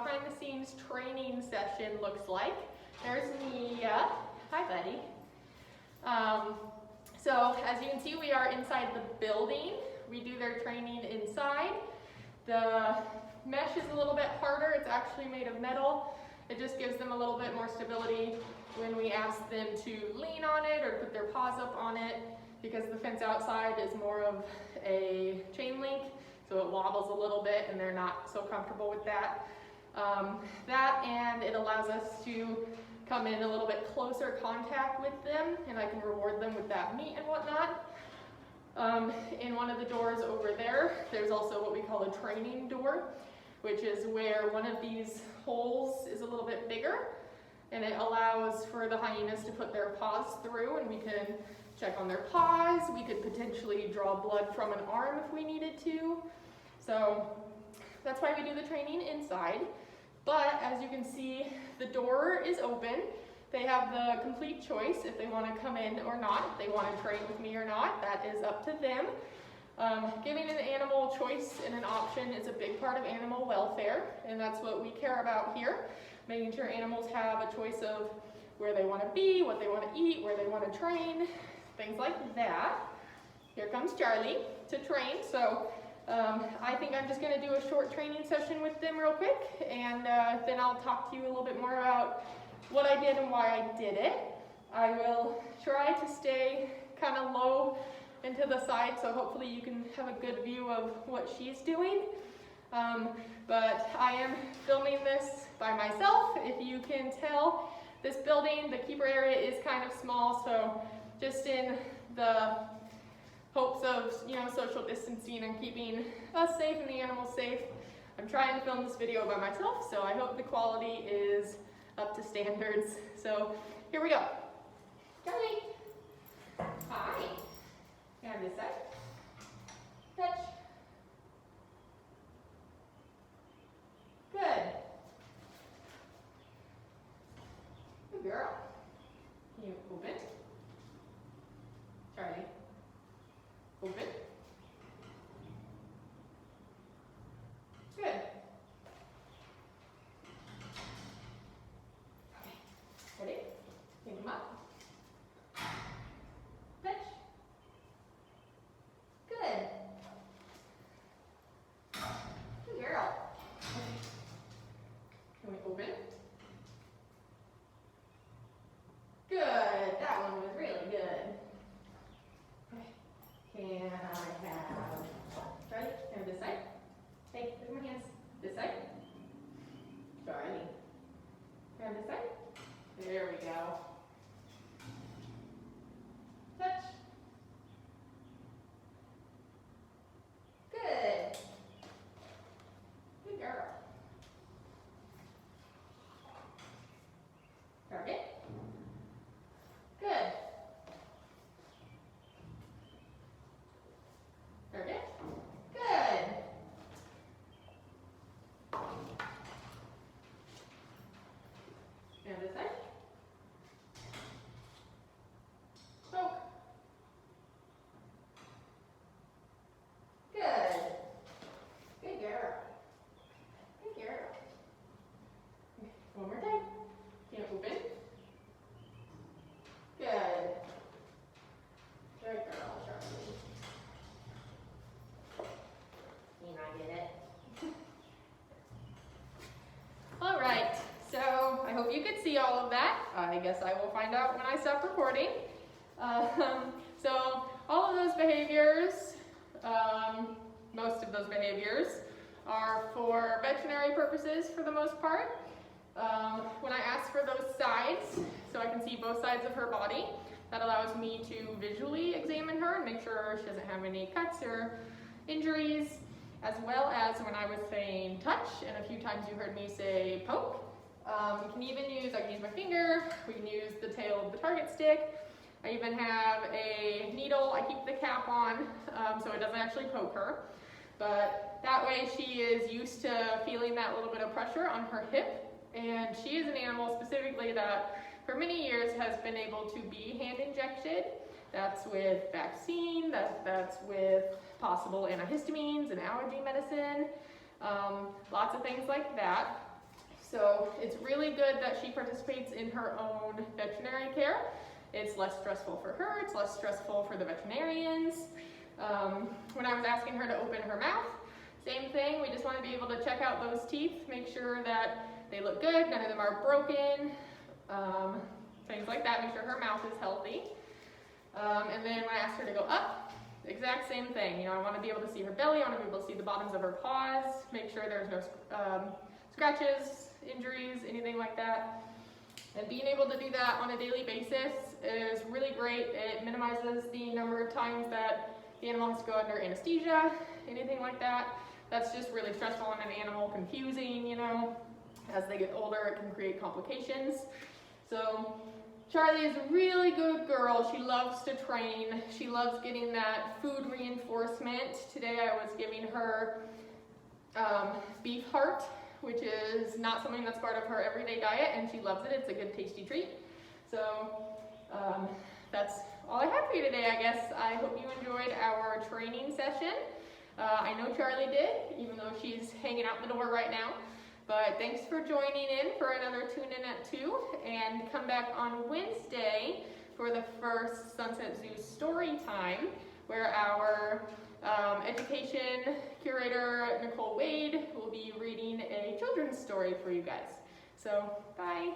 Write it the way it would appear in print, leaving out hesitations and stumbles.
behind the scenes training session looks like. There's Mia. Hi, buddy. So as you can see, we are inside the building. We do their training inside. The mesh is a little bit harder. It's actually made of metal. It just gives them a little bit more stability when we ask them to lean on it or put their paws up on it, because the fence outside is more of a chain link, so it wobbles a little bit and they're not so comfortable with that. And it allows us to come in a little bit closer contact with them, and I can reward them with that meat and whatnot. In one of the doors over there, there's also what we call a training door, which is where one of these holes is a little bit bigger, and it allows for the hyenas to put their paws through, and we can check on their paws. We could potentially draw blood from an arm if we needed to. So that's why we do the training inside. But as you can see, the door is open. They have the complete choice if they want to come in or not, if they want to train with me or not. That is up to them. Giving an animal choice and an option is a big part of animal welfare, and that's what we care about here. Making sure animals have a choice of where they want to be, what they want to eat, where they want to train, things like that. Here comes Charlie to train. So I think I'm just going to do a short training session with them real quick, and then I'll talk to you a little bit more about what I did and why I did it. I will try to stay kind of low and to the side, so hopefully you can have a good view of what she's doing. But I am filming this by myself. If you can tell, this building, the keeper area is kind of small, so just in the hopes of, social distancing and keeping us safe and the animals safe, I'm trying to film this video by myself, so I hope the quality is up to standards. So here we go. Charlie. Hi. Here on this side. Touch. Good. Good girl. Can you open? Charlie. Open. Good. Okay. Ready? Pick him up. Touch. Good. Good girl. Okay. Can we open? Good. That one was really good. Okay. Can I have Charlie? Come this side. Hey, look at my hands. This side. Charlie. Come this side. There we go. Touch. Good. Good girl. Target. Good. Target. Good. And this side. Poke. Good. Good girl. Good girl. Okay, one more time. Can't open. Good. Good girl, Charlie. And I get it. All right, so I hope you could see all of that. I guess I will find out when I stop recording. So all of those behaviors, most of those behaviors, are for veterinary purposes for the most part. When I ask for those sides, so I can see both sides of her body, that allows me to visually examine her and make sure she doesn't have any cuts or injuries, as well as when I was saying touch, and a few times you heard me say poke. We can even use, I can use my finger, we can use the tail of the target stick. I even have a needle I keep the cap on, so it doesn't actually poke her. But that way she is used to feeling that little bit of pressure on her hip. And she is an animal specifically that for many years has been able to be hand injected. That's with vaccine, that's with possible antihistamines and allergy medicine, lots of things like that. So it's really good that she participates in her own veterinary care. It's less stressful for her, it's less stressful for the veterinarians. When I was asking her to open her mouth, same thing, we just want to be able to check out those teeth, make sure that they look good, none of them are broken, things like that, make sure her mouth is healthy. And then when I asked her to go up, the exact same thing. You know, I want to be able to see her belly, I want to be able to see the bottoms of her paws, make sure there's no scratches, injuries, anything like that. And being able to do that on a daily basis is really great. It minimizes the number of times that the animal has to go under anesthesia, anything like that. That's just really stressful on an animal, confusing, you know. As they get older, it can create complications. So Charlie is a really good girl. She loves to train. She loves getting that food reinforcement. Today I was giving her beef heart, which is not something that's part of her everyday diet, and she loves it. It's a good tasty treat. So that's all I have for you today, I guess. I hope you enjoyed our training session. I know Charlie did, even though she's hanging out the door right now. But thanks for joining in for another Tune In at 2, and come back on Wednesday for the first Sunset Zoo story time, where our education curator, Nicole Wade, will be reading a children's story for you guys. So, bye.